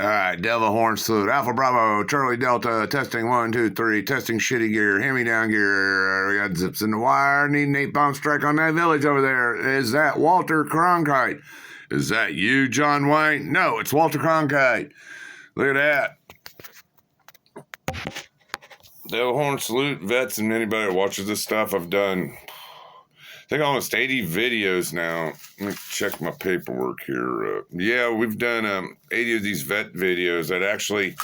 All right, Devil Horn salute. Alpha Bravo, Charlie Delta, testing 1, 2, 3, testing shitty gear, hand-me-down gear. We got zips in the wire. Need an 8-bomb strike on that village over there. Is that Walter Cronkite? Is that you, John Wayne? No, it's Walter Cronkite. Look at that. Devil Horn salute, vets, and anybody that watches this stuff. I've done, I think, almost 80 videos now. Let me check my paperwork here. Yeah, we've done 80 of these vet videos that actually,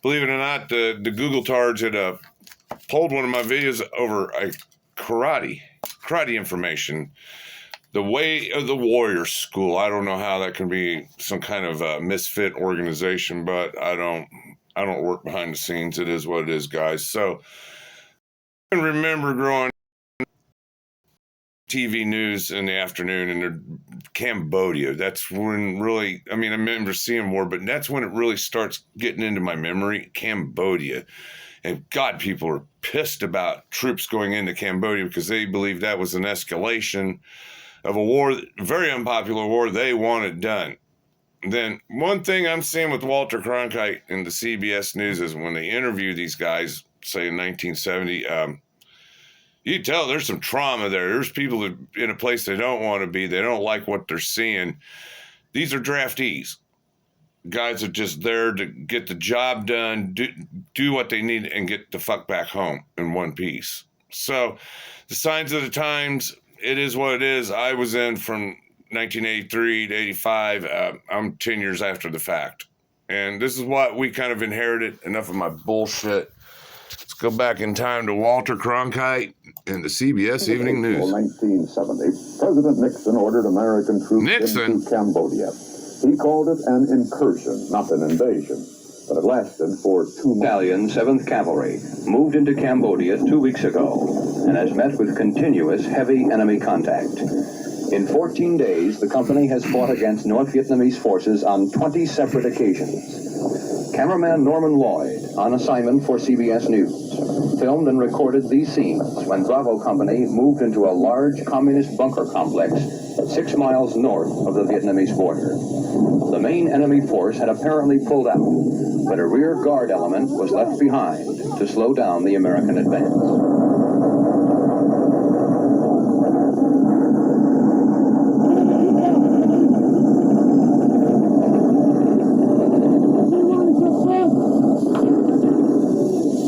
believe it or not, the Google tards had pulled one of my videos over karate information. The Way of the Warrior School. I don't know how that can be some kind of misfit organization, but I don't work behind the scenes. It is what it is, guys. So I can remember growing TV news in the afternoon in Cambodia. That's when really, I remember seeing war, but that's when it really starts getting into my memory, Cambodia. And God, people are pissed about troops going into Cambodia because they believe that was an escalation of a war, very unpopular war. They want it done. Then one thing I'm seeing with Walter Cronkite in the CBS News is when they interview these guys, say in 1970, you can tell there's some trauma there. There's people that in a place they don't want to be. They don't like what they're seeing. These are draftees. Guys are just there to get the job done, do what they need, and get the fuck back home in one piece. So the signs of the times, it is what it is. I was in from 1983 to 85. I'm 10 years after the fact. And this is what we kind of inherited. Enough of my bullshit. Let's go back in time to Walter Cronkite and the CBS Evening News. 1970, President Nixon ordered American troops into Cambodia. He called it an incursion, not an invasion. But it lasted for 2 months. Battalion, 7th Cavalry, moved into Cambodia 2 weeks ago and has met with continuous heavy enemy contact. In 14 days, the company has fought against North Vietnamese forces on 20 separate occasions. Cameraman Norman Lloyd, on assignment for CBS News, filmed and recorded these scenes when Bravo Company moved into a large communist bunker complex 6 miles north of the Vietnamese border. The main enemy force had apparently pulled out, but a rear guard element was left behind to slow down the American advance.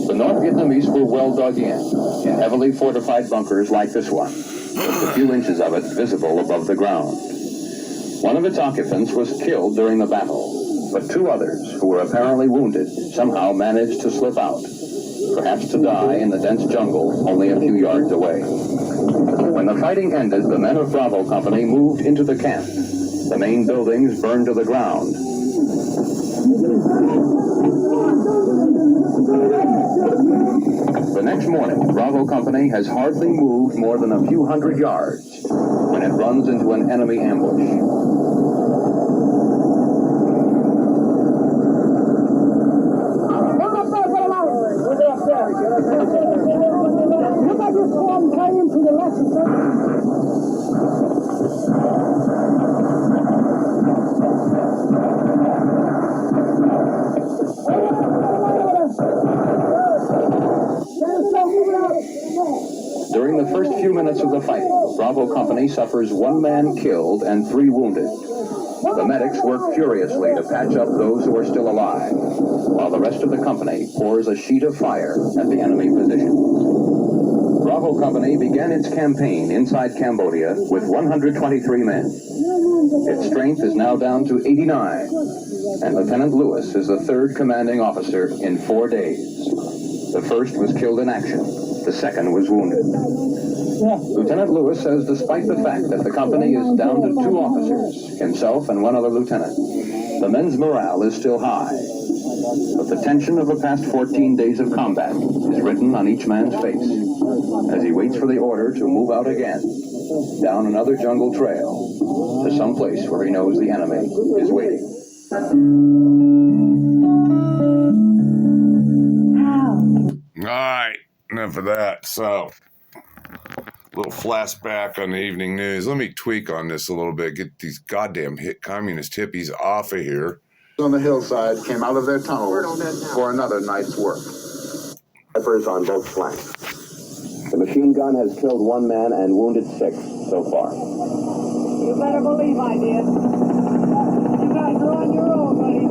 The North Vietnamese were well dug in heavily fortified bunkers like this one, with a few inches of it visible above the ground. One of its occupants was killed during the battle, but 2 others, who were apparently wounded, somehow managed to slip out, perhaps to die in the dense jungle only a few yards away. When the fighting ended, the men of Bravo Company moved into the camp. The main buildings burned to the ground. The next morning, Bravo Company has hardly moved more than a few hundred yards when it runs into an enemy ambush. During the first few minutes of the fighting, Bravo Company suffers 1 man killed and 3 wounded. The medics work furiously to patch up those who are still alive, while the rest of the company pours a sheet of fire at the enemy positions. Bravo Company began its campaign inside Cambodia with 123 men. Its strength is now down to 89, and Lieutenant Lewis is the 3rd commanding officer in 4 days. The first was killed in action. The second was wounded. Lieutenant Lewis says despite the fact that the company is down to 2 officers, himself and 1 other lieutenant, the men's morale is still high. But the tension of the past 14 days of combat is written on each man's face as he waits for the order to move out again, down another jungle trail, to some place where he knows the enemy is waiting. All right, enough of that. So, a little flashback on the evening news. Let me tweak on this a little bit. Get these goddamn communist hippies off of here. On the hillside came out of their tunnels for another night's work. Snipers on both flanks. The machine gun has killed 1 man and wounded 6 so far. You better believe I did. You guys are on your own, buddy.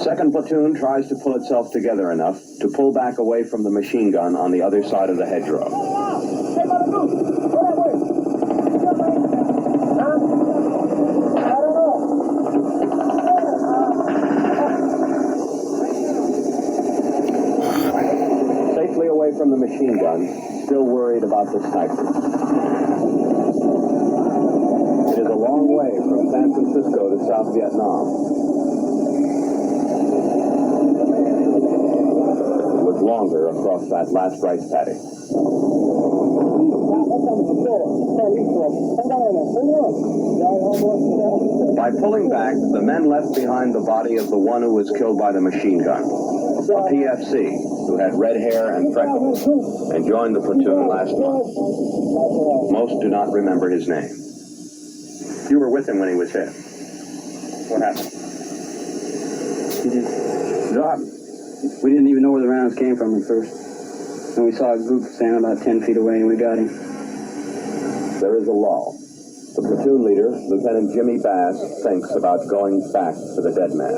Second platoon tries to pull itself together enough to pull back away from the machine gun on the other side of the hedgerow. Safely away from the machine gun, still worried about the sniper. It is a long way from San Francisco to South Vietnam. Longer across that last rice paddy. By pulling back, the men left behind the body of the one who was killed by the machine gun, a PFC who had red hair and freckles and joined the platoon last month. Most do not remember his name. You were with him when he was hit. What happened? He just dropped. We didn't even know where the rounds came from at first. And we saw a group standing about 10 feet away, and we got him. There is a lull. The platoon leader, Lieutenant Jimmy Bass, thinks about going back to the dead man.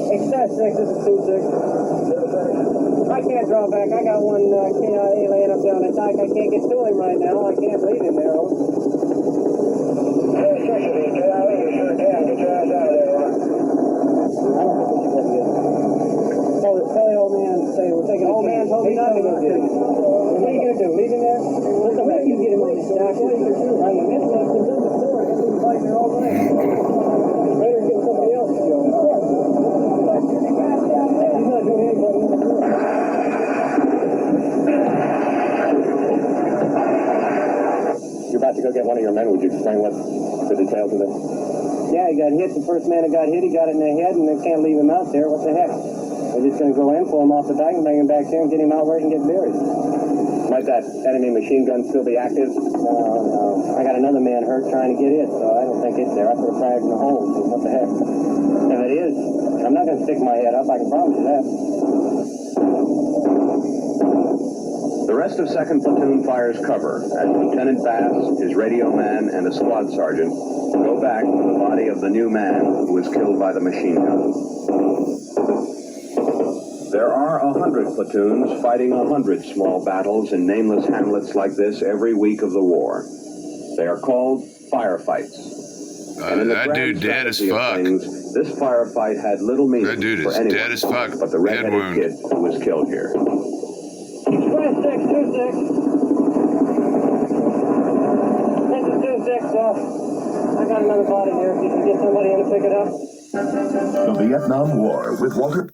Excess 6, this is 2-6. I can't draw back. I got one KIA laying up down the dike. I can't get to him right now. I can't leave him there. Tell the old man, say we're taking old man told me not to go get him. What are you going to do? Leave him there? Let's come back and get him on the stack. What are you going to do? I'm going to miss him. He's in the store. He's been fighting there all day. Better get somebody else to go. He's not doing anybody in the store. You're about to go get one of your men. Would you explain what the details of this? Yeah, he got hit. The first man that got hit, he got it in the head, and they can't leave him out there. What the heck? They're just going to go in, pull him off the dike, and bring him back here and get him out where he can get buried. Might that enemy machine gun still be active? No. I got another man hurt trying to get it, so I don't think it's there. I put a frag in the hole, so what the heck? If it is, I'm not going to stick my head up. I can promise you that. The rest of 2nd Platoon fires cover as Lieutenant Bass, his radio man, and a squad sergeant go back to the body of the new man who was killed by the machine gun. There are 100 platoons fighting 100 small battles in nameless hamlets like this every week of the war. They are called firefights. And in the That grand dude dead as strategy of fuck. things, this firefight had little meaning That dude for is anyone dead as fuck. but the Head red-headed wound. kid who was killed here. 26, 2-6. This is 2-6, I got another body here. If you can get somebody in to pick it up. The Vietnam War with Walter.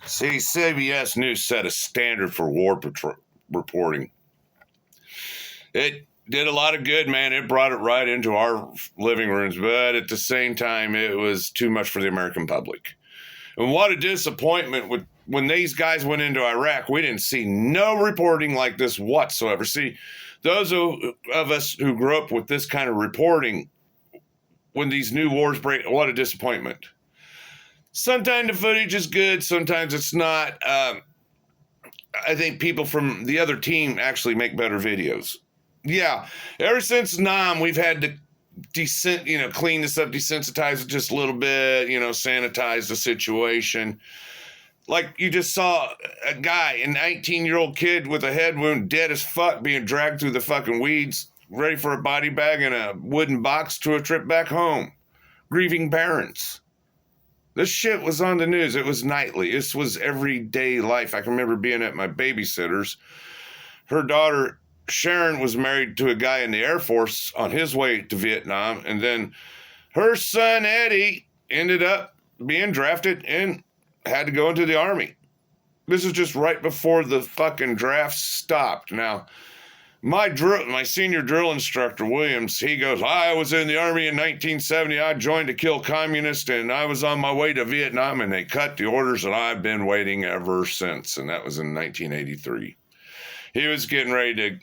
See, CBS News set a standard for war reporting. It did a lot of good, man. It brought it right into our living rooms, but at the same time, it was too much for the American public. And what a disappointment when these guys went into Iraq. We didn't see no reporting like this whatsoever. See, those of us who grew up with this kind of reporting, when these new wars break, what a disappointment. Sometimes the footage is good, sometimes it's not. I think people from the other team actually make better videos. Yeah, ever since Nam, we've had to clean this up, desensitize it just a little bit, sanitize the situation. Like you just saw a guy, a 19-year-old kid with a head wound, dead as fuck, being dragged through the fucking weeds, ready for a body bag and a wooden box to a trip back home. Grieving parents. This shit was on the news. It was nightly. This was everyday life. I can remember being at my babysitter's. Her daughter, Sharon, was married to a guy in the Air Force on his way to Vietnam. And then her son, Eddie, ended up being drafted and had to go into the Army. This is just right before the fucking draft stopped. Now, My senior drill instructor, Williams, he goes, I was in the Army in 1970. I joined to kill communists, and I was on my way to Vietnam, and they cut the orders, and I've been waiting ever since. And that was in 1983. He was getting ready to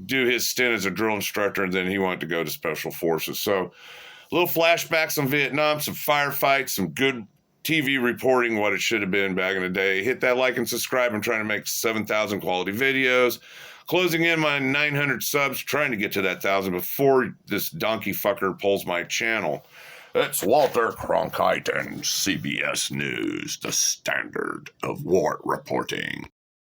do his stint as a drill instructor, and then he wanted to go to Special Forces. So a little flashbacks on Vietnam, some firefights, some good TV reporting, what it should have been back in the day. Hit that like and subscribe. I'm trying to make 7,000 quality videos. Closing in my 900 subs, trying to get to that 1,000 before this donkey fucker pulls my channel. It's Walter Cronkite and CBS News, the standard of war reporting.